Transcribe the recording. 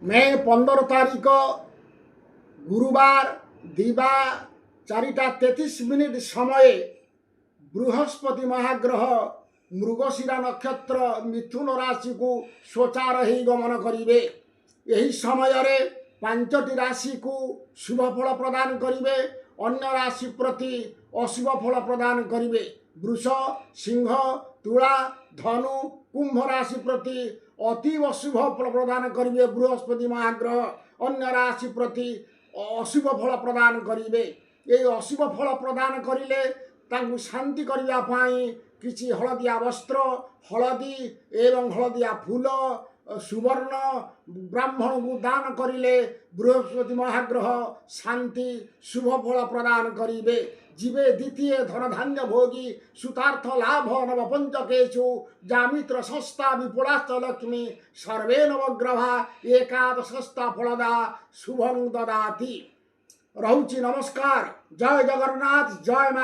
ମେ 15 ତାରିଖ ଗୁରୁବାର ଦିବା 4:33 ସମୟରେ ବୃହସ୍ପତି ମହାଗ୍ରହ ମୃଗଶିରା ନକ୍ଷତ୍ର ମିଥୁନ ରାଶିକୁ ସ୍ୱଚାର ହୋଇ ଗମନ କରିବେ। ଏହି ସମୟରେ 5ଟି ରାଶିକୁ ଶୁଭ ଫଳ ପ୍ରଦାନ କରିବେ, ଅନ୍ୟ ରାଶି ପ୍ରତି ଅଶୁଭ ଫଳ ପ୍ରଦାନ କରିବେ। ବୃଷ, ସିଂହ, ତୁଳା, ଧନୁ, କୁମ୍ଭ ରାଶି ପ୍ରତି ଅତୀବ ଶୁଭ ଫଳ ପ୍ରଦାନ କରିବେ ବୃହସ୍ପତି ମହାଗ୍ରହ। ଅନ୍ୟ ରାଶି ପ୍ରତି ଅଶୁଭ ଫଳ ପ୍ରଦାନ କରିବେ। ଏହି ଅଶୁଭ ଫଳ ପ୍ରଦାନ କରିଲେ ତାଙ୍କୁ ଶାନ୍ତି କରିବା ପାଇଁ କିଛି ହଳଦିଆ ବସ୍ତ୍ର, ହଳଦୀ ଏବଂ ହଳଦିଆ ଫୁଲ, ସୁବର୍ଣ୍ଣ ବ୍ରାହ୍ମଣଙ୍କୁ ଦାନ କରିଲେ ବୃହସ୍ପତି ମହାଗ୍ରହ ଶାନ୍ତି ଶୁଭ ଫଳ ପ୍ରଦାନ କରିବେ। ଯିବେ ଦ୍ୱିତୀୟ ଧନଧାନ୍ୟ ଭୋଗୀ ସୁତାର୍ଥ ଲାଭ ନବପଞ୍ଚକେଷୁ ଯାମିତ୍ର ସଂସ୍ଥା ବିପୁଳାସ୍ତ ଲକ୍ଷ୍ମୀ ସର୍ବେ ନବଗ୍ରହା ଏକାଦଶସ୍ଥା ଫଳଦା ଶୁଭଂ ଦଦାତି। ରହୁଛି ନମସ୍କାର। ଜୟ ଜଗନ୍ନାଥ, ଜୟ ମା।